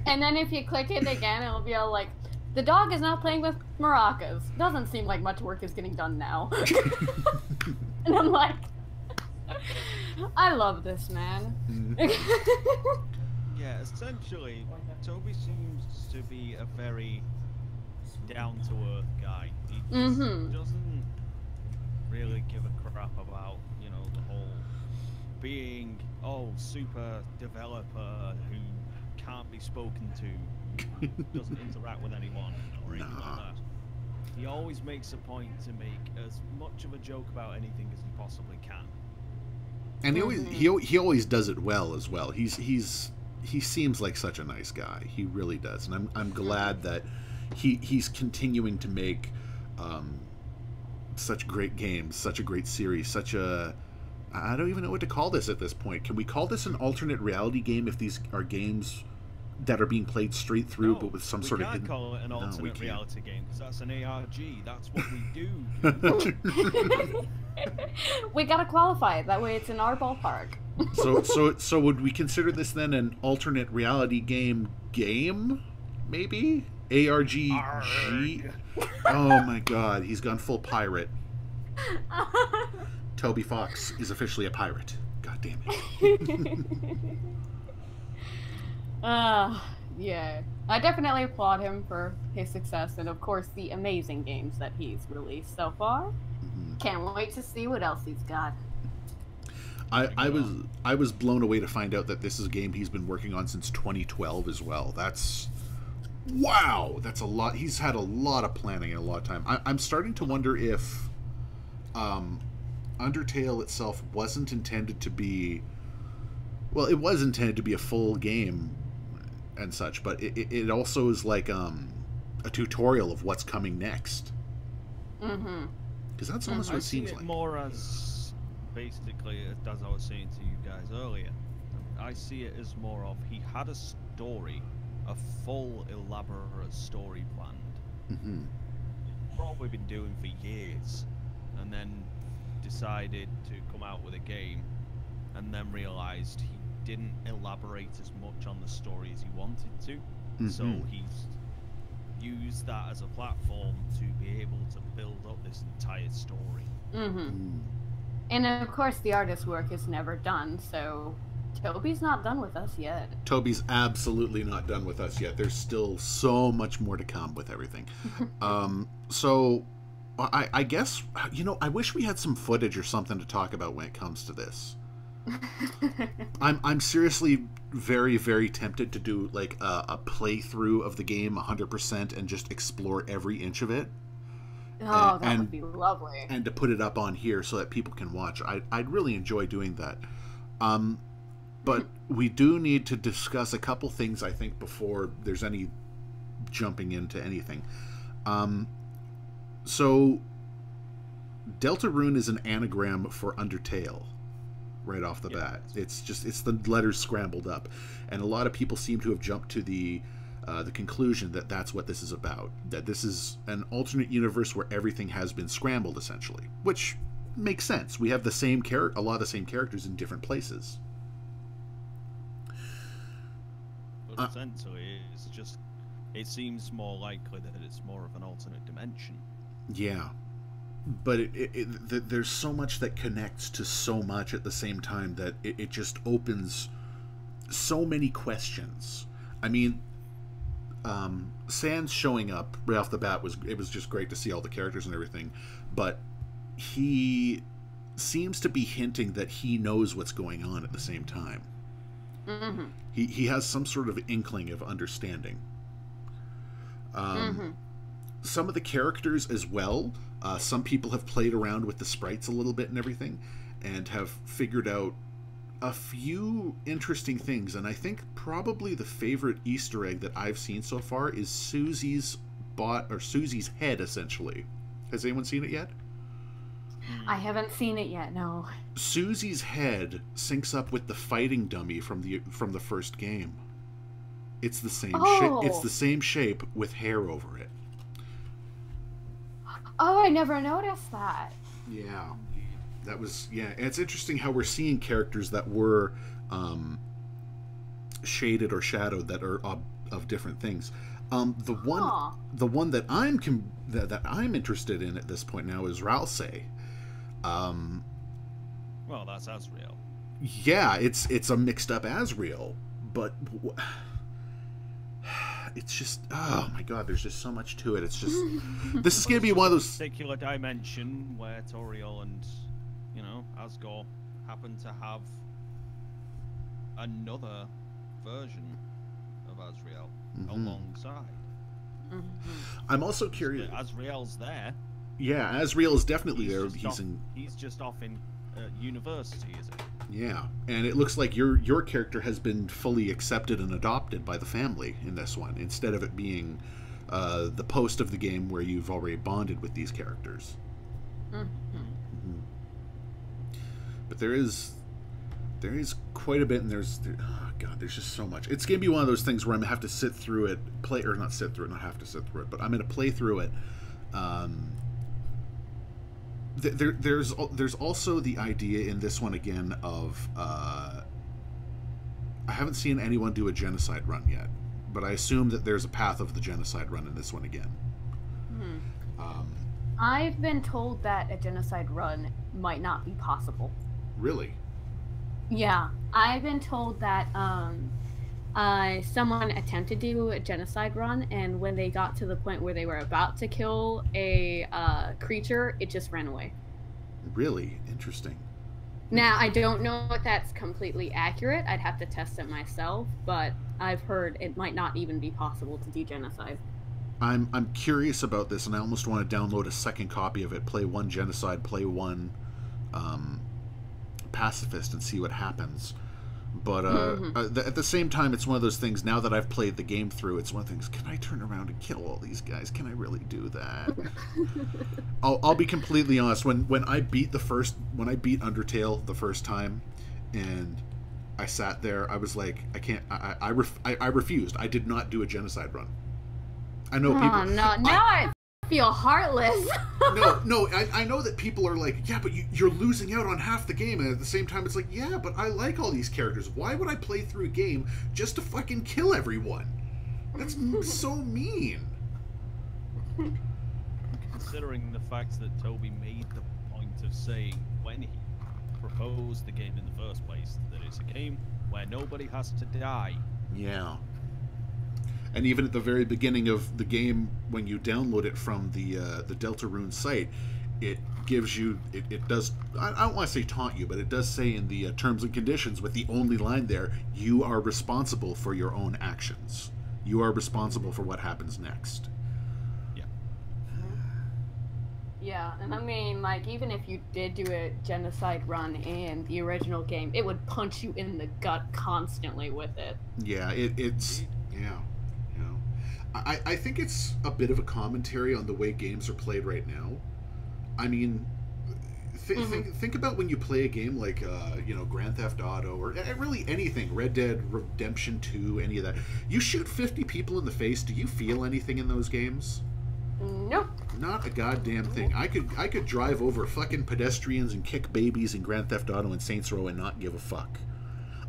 And then if you click it again, it'll be all like, the dog is now playing with maracas. Doesn't seem like much work is getting done now. And I'm like, I love this man. Yeah, essentially, Toby seems to be a very down-to-earth guy. He just doesn't really give a crap about, the whole being, super developer who can't be spoken to. Doesn't interact with anyone or anything like that. He always makes a point to make as much of a joke about anything as he possibly can. And he always does it well as well. He seems like such a nice guy. He really does, and I'm glad that he's continuing to make such great games, such a great series, I don't even know what to call this at this point. Can we call this an alternate reality game if these are games that are being played straight through, but with some sort of... We can't call it an alternate reality game, because that's an ARG. That's what we do. We gotta qualify it. That way it's in our ballpark. So would we consider this then an alternate reality game? Maybe? ARG? Oh my god, he's gone full pirate. Toby Fox is officially a pirate. God damn it. Yeah. I definitely applaud him for his success and, of course, the amazing games that he's released so far. Can't wait to see what else he's got. I was blown away to find out that this is a game he's been working on since 2012 as well. Wow! That's a lot. He's had a lot of planning and a lot of time. I'm starting to wonder if Undertale itself wasn't intended to be... Well, it was intended to be a full game and such, but it also is like a tutorial of what's coming next. Because that's almost what it seems like. More as, basically, as I was saying to you guys earlier, I see it as more of he had a story, a full, elaborate story planned. Probably been doing for years, and then decided to come out with a game, and then realized he didn't elaborate as much on the story as he wanted to, so he's used that as a platform to be able to build up this entire story. And of course the artist's work is never done, so Toby's not done with us yet. Toby's absolutely not done with us yet. There's still so much more to come with everything. So I guess, I wish we had some footage or something to talk about when it comes to this. I'm seriously very, very tempted to do like a playthrough of the game 100% and just explore every inch of it. Oh, that would be lovely. And to put it up on here so that people can watch. I'd really enjoy doing that. But we do need to discuss a couple things, I think, before there's any jumping into anything. So, Deltarune is an anagram for Undertale, right off the bat. It's the letters scrambled up. And a lot of people seem to have jumped to the conclusion that that's what this is about. That this is an alternate universe where everything has been scrambled, essentially. Which makes sense. We have a lot of the same characters in different places. But essentially, it seems more likely that it's more of an alternate dimension. Yeah. But there's so much that connects to so much at the same time that it just opens so many questions. I mean, Sans showing up right off the bat was just great to see all the characters and everything, but he seems to be hinting that he knows what's going on at the same time. Mm-hmm. He has some sort of inkling of understanding. Some of the characters as well, some people have played around with the sprites a little bit and everything, and have figured out a few interesting things. And I think probably the favorite Easter egg that I've seen so far is Susie's head, essentially. Has anyone seen it yet? I haven't seen it yet, no. Susie's head syncs up with the fighting dummy from the first game. It's the same shape. It's the same shape with hair over it. Oh, I never noticed that. Yeah. That was, yeah. And it's interesting how we're seeing characters that were shaded or shadowed that are of different things. The one that I'm interested in at this point now is Ralsei. Well, that's Asriel. Yeah, it's a mixed up Asriel, but it's just, oh my god, there's just so much to it. It's just, this is gonna be one of those particular dimension where Toriel and Asgore happen to have another version of Asriel alongside. I'm also curious. Asriel's there. Yeah, Asriel is definitely there. He's just off in university, is it? Yeah, and it looks like your character has been fully accepted and adopted by the family in this one, instead of it being the post of the game where you've already bonded with these characters. But there is quite a bit, and there's just so much. It's gonna be one of those things where I'm gonna have to sit through it, not have to sit through it, but I'm gonna play through it. There's also the idea in this one again of I haven't seen anyone do a genocide run yet, but I assume that there's a path of the genocide run in this one again. I've been told that a genocide run might not be possible. Really? Yeah, I've been told that someone attempted to do a genocide run, and when they got to the point where they were about to kill a creature, it just ran away. Really? Interesting. Now, I don't know if that's completely accurate. I'd have to test it myself, but I've heard it might not even be possible to do genocide. I'm curious about this, and I almost want to download a second copy of it, play one genocide, play one pacifist, and see what happens. But at the same time, it's one of those things, now that I've played the game through, it's one of the things, can I turn around and kill all these guys? Can I really do that? I'll be completely honest, when I beat Undertale the first time, and I sat there, I was like, I can't, I refused. I did not do a genocide run. I know people... Oh, no, now I feel heartless. No, I know that people are like, yeah, but you're losing out on half the game, and at the same time it's like, yeah, but I like all these characters. Why would I play through a game just to fucking kill everyone? That's so mean. Considering the fact that Toby made the point of saying when he proposed the game in the first place that it's a game where nobody has to die. Yeah. And even at the very beginning of the game, when you download it from the Deltarune site, it gives you, it does, I don't want to say taunt you, but it does say in the terms and conditions, with the only line there, you are responsible for your own actions. You are responsible for what happens next. Yeah. Yeah, and I mean, like, even if you did do a genocide run in the original game, it would punch you in the gut constantly with it. Yeah, it's yeah, you know, I think it's a bit of a commentary on the way games are played right now. I mean, think about when you play a game like you know, Grand Theft Auto, or really anything, Red Dead Redemption 2, any of that. You shoot 50 people in the face. Do you feel anything in those games? Nope. Not a goddamn thing. I could drive over fucking pedestrians and kick babies in Grand Theft Auto and Saints Row and not give a fuck.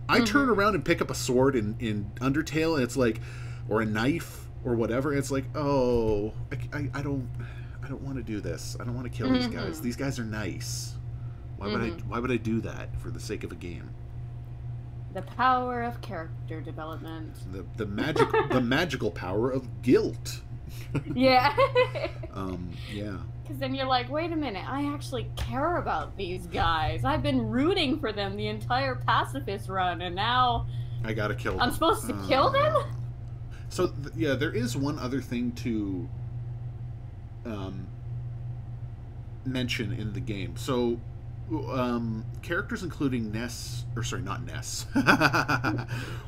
I turn around and pick up a sword in Undertale, and it's like, or a knife or whatever. And it's like, oh, I don't want to do this. I don't want to kill these guys. These guys are nice. Why would I do that for the sake of a game? The power of character development. The magical power of guilt. Yeah. Yeah. Because then you're like, wait a minute, I actually care about these guys. I've been rooting for them the entire pacifist run, and now I gotta kill them. I'm supposed to kill them? So, yeah, there is one other thing to mention in the game. So, characters including Ness, or sorry, not Ness.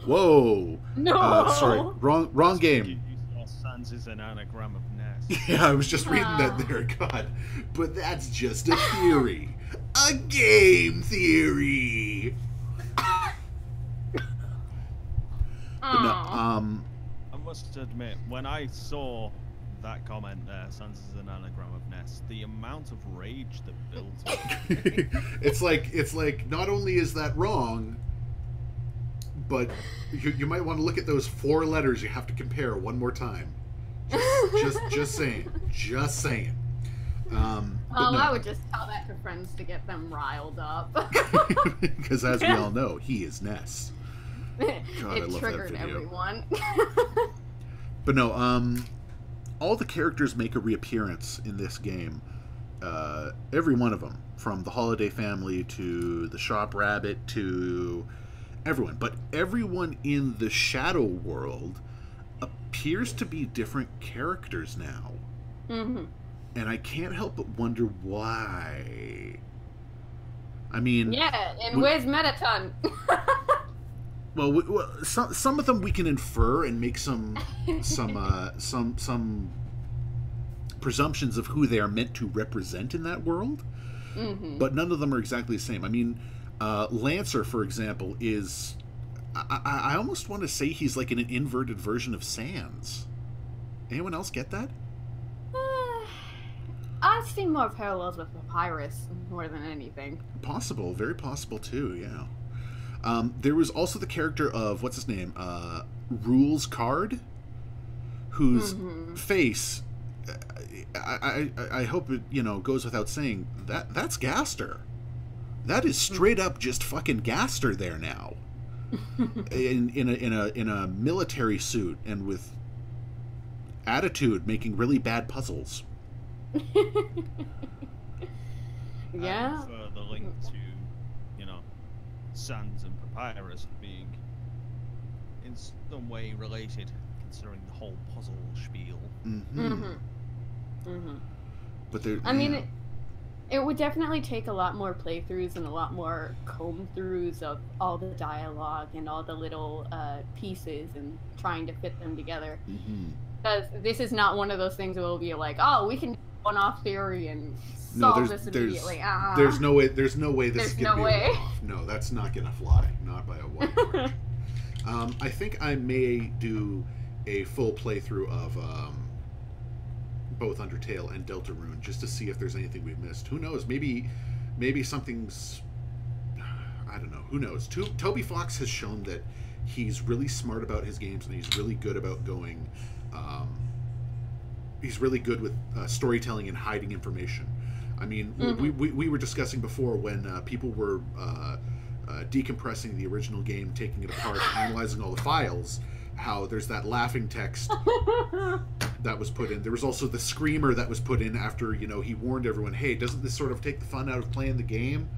Whoa. No. Sorry, wrong game. Sans is an anagram of Ness. Yeah, I was just reading that there. God, but that's just a theory, a game theory. But no, I must admit, when I saw that comment there, Sans is an anagram of Ness, the amount of rage that builds up. it's like not only is that wrong, but you might want to look at those 4 letters you have to compare one more time. Just saying. Oh, No. I would just tell that to friends to get them riled up. Because as we all know, he is Ness. God, I It love triggered that video. everyone. But no, all the characters make a reappearance in this game. Every one of them, from the Holiday family to the Shop Rabbit to everyone. But everyone in the Shadow World appears to be different characters now. And I can't help but wonder why. I mean... Yeah, and where's Metaton? Well, some of them we can infer and make some presumptions of who they are meant to represent in that world, but none of them are exactly the same. I mean, Lancer, for example, is I almost want to say he's like an inverted version of Sans. Anyone else get that? I see more parallels with Papyrus more than anything. Possible, very possible too. Yeah. There was also the character of, what's his name? Rules Card, whose face, I hope it, goes without saying, that's Gaster. That is straight up just fucking Gaster there now. in a military suit and with attitude, making really bad puzzles. Yeah. And for the link to, Sans and Papyrus being in some way related, considering the whole puzzle spiel. But there, I mean, it would definitely take a lot more playthroughs and a lot more comb-throughs of all the dialogue and all the little pieces and trying to fit them together. Because this is not one of those things where we'll be like, oh, we can do one-off theory and solve this immediately. There's no way. There's no way this is There's gonna no be way. a one-off. No, that's not gonna fly. Not by a wide margin. I think I may do a full playthrough of both Undertale and Deltarune just to see if there's anything we've missed. Who knows? Maybe something's... I don't know. Who knows? Toby Fox has shown that he's really smart about his games and he's really good about going... he's really good with storytelling and hiding information. I mean, we were discussing before when people were decompressing the original game, taking it apart, analyzing all the files, how there's that laughing text that was put in. There was also the screamer that was put in after, he warned everyone, hey, doesn't this sort of take the fun out of playing the game?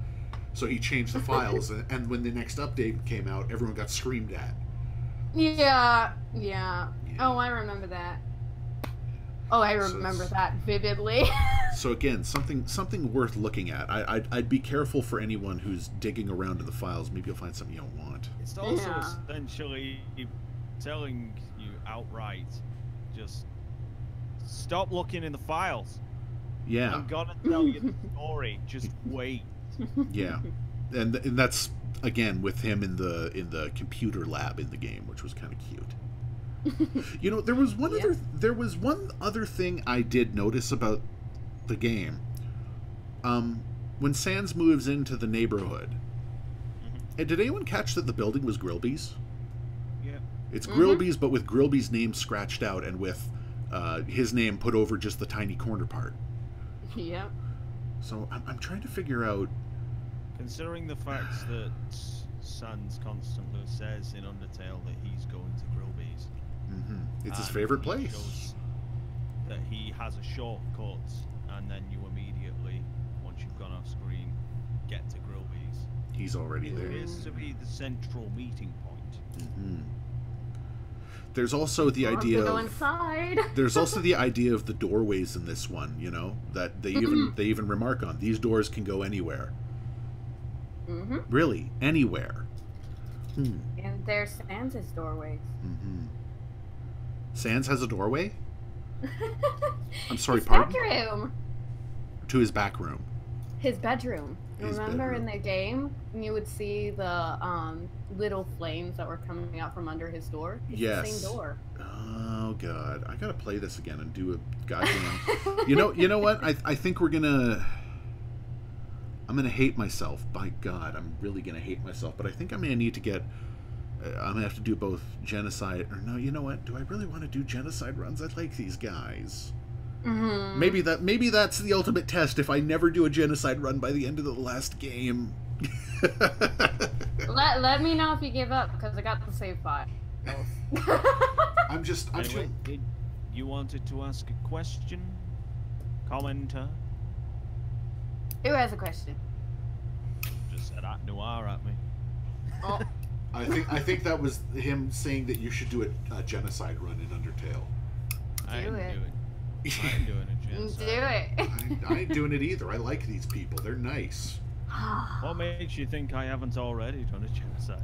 So he changed the files, and when the next update came out, everyone got screamed at. Yeah. Oh, I remember that. Oh, I remember that vividly. So again, something worth looking at. I'd be careful for anyone who's digging around in the files. Maybe you'll find something you don't want. It's also essentially telling you outright, just stop looking in the files. Yeah. I'm gonna tell you the story. Just wait. Yeah, and that's again with him in the computer lab in the game, which was kind of cute. You know, there was one other thing I did notice about the game. When Sans moves into the neighborhood, and did anyone catch that the building was Grillby's? Yeah. It's Grillby's, but with Grillby's name scratched out and with his name put over just the tiny corner part. Yep. So I'm trying to figure out. Considering the fact that Sans constantly says in Undertale that he's going to Grillby's. It's his favorite place. Shows that he has a shortcut, and then you immediately, once you've gone off screen, get to Grillby's. He's already there. It is to be the central meeting point. There's also the idea go of inside. There's also the idea of the doorways in this one. You know, that they even remark on. These doors can go anywhere. Really, anywhere. And there's Sans' doorways. Sans has a doorway? I'm sorry, His pardon? bedroom. To his back room. His bedroom. His Remember bedroom. in the game, you would see the little flames that were coming out from under his door? It's the same door. Oh, God. I gotta play this again and do a goddamn... You know what? I think we're gonna... I'm gonna hate myself. By God, I'm really gonna hate myself. But I think I'm gonna need to get... I'm gonna have to do both genocide... Or no, you know what? Do I really want to do genocide runs? I like these guys. Maybe that's the ultimate test. If I never do a genocide run by the end of the last game. Let me know if you give up, because I got the save file. Anyway, you wanted to ask a question? Commenter? Who has a question? Just said at noir at me. Oh. I think that was him saying that you should do a genocide run in Undertale. I ain't it. doing it. I ain't doing a genocide. Do it. I ain't doing it either. I like these people. They're nice. What makes you think I haven't already done a genocide?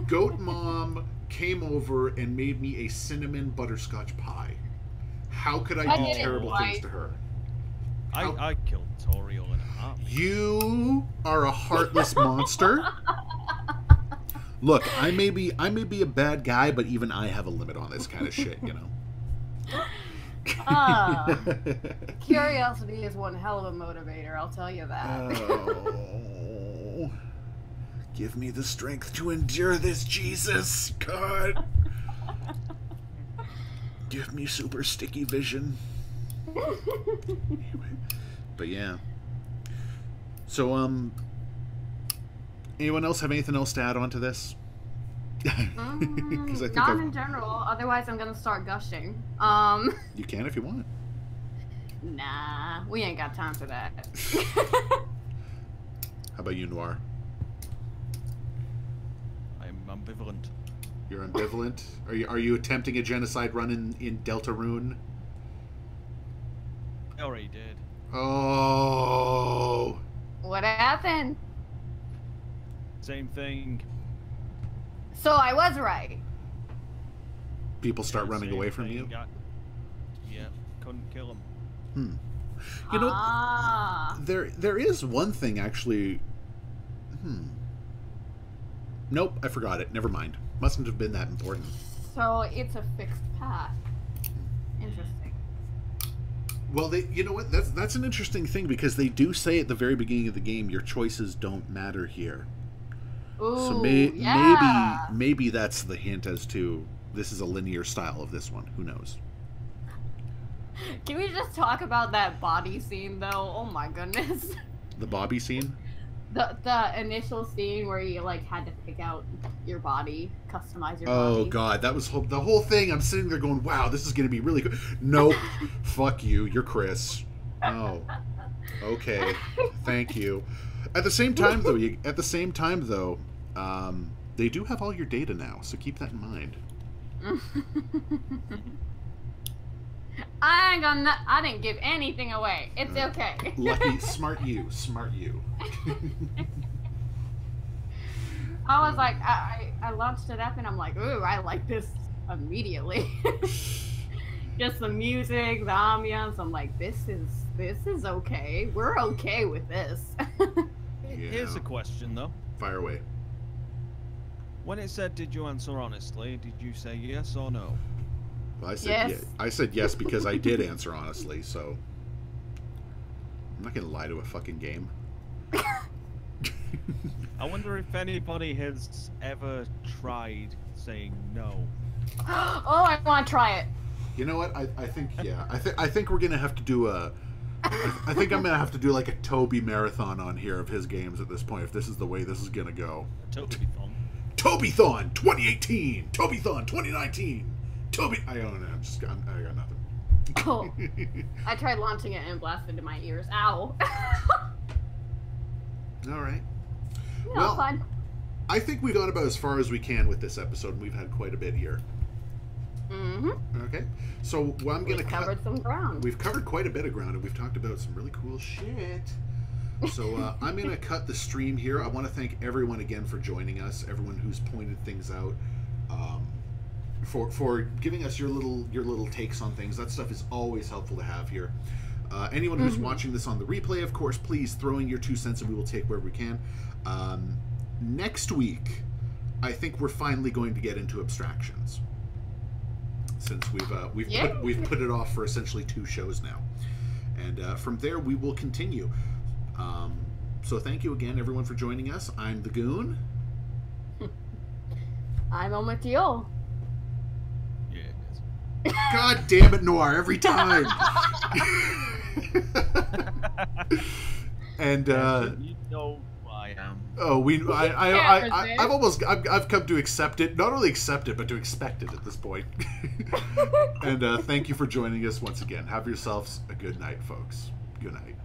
Goat Mom came over and made me a cinnamon butterscotch pie. How could I do terrible things to her? I killed Toriel in a heartbeat. You are a heartless monster. Look, I may be a bad guy, but even I have a limit on this kind of shit, you know. Curiosity is one hell of a motivator, I'll tell you that. Oh, give me the strength to endure this, Jesus. God. Give me super sticky vision. Anyway, but yeah. So, anyone else have anything else to add on to this? Because I think not in general. Otherwise, I'm gonna start gushing. You can if you want. Nah, we ain't got time for that. How about you, Noir? I'm ambivalent. You're ambivalent. Are you attempting a genocide run in Deltarune? I already did. Oh. What happened? Same thing. So I was right. People start running Same away from thing. you? Yeah, couldn't kill him. You know, there is one thing actually. Nope, I forgot it. Never mind. Mustn't have been that important. So it's a fixed path. Interesting. Well, you know what? That's an interesting thing because they do say at the very beginning of the game, your choices don't matter here. Ooh, So yeah. maybe that's the hint as to this is a linear style of this one. Who knows? Can we just talk about that body scene though? Oh my goodness. The Bobby scene? The initial scene where you like had to pick out your body, customize your body. Oh god, that was the whole thing. I'm sitting there going, "Wow, this is going to be really good." Nope. Fuck you. You're Chris. Oh. Okay. Thank you. At the same time though, they do have all your data now, so keep that in mind. I didn't give anything away. It's okay. Lucky, smart you. I was like, I launched it up and I'm like, ooh, I like this immediately. Just the music, the ambiance. I'm like, this is okay. We're okay with this. Here's a question though. Fire away. When it said, "Did you answer honestly?" Did you say yes or no? Well, I said Yes. yes. I said yes because I did answer honestly. So I'm not gonna lie to a fucking game. I wonder if anybody has ever tried saying no. Oh, I want to try it. You know what? I think yeah. I think we're gonna have to do a. I think I'm gonna have to do like a Toby marathon on here of his games at this point. If this is the way this is gonna go. Totally fun. Toby-thon 2018, Toby-thon 2019, Toby. I don't know. I got nothing. Oh, I tried launching it and it blasted into my ears. Ow. All right. No, Well, fun. I think we've gone about as far as we can with this episode. We've had quite a bit here. Mm-hmm. Okay. So what I'm gonna We've covered some ground. We've covered quite a bit of ground, and we've talked about some really cool shit. So I'm going to cut the stream here. I want to thank everyone again for joining us, everyone who's pointed things out, for giving us your little takes on things. That stuff is always helpful to have here. Anyone who's watching this on the replay, of course, please throw in your 2 cents and we will take wherever we can. Next week, I think we're finally going to get into abstractions, since we've put it off for essentially 2 shows now, and from there we will continue. So thank you again, everyone, for joining us. I'm the Goon. I'm Omberto. Yeah, it is. God damn it, Noir, every time. And you know who I am. oh, I've come to accept it. Not only accept it, but to expect it at this point. And thank you for joining us once again. Have yourselves a good night, folks. Good night.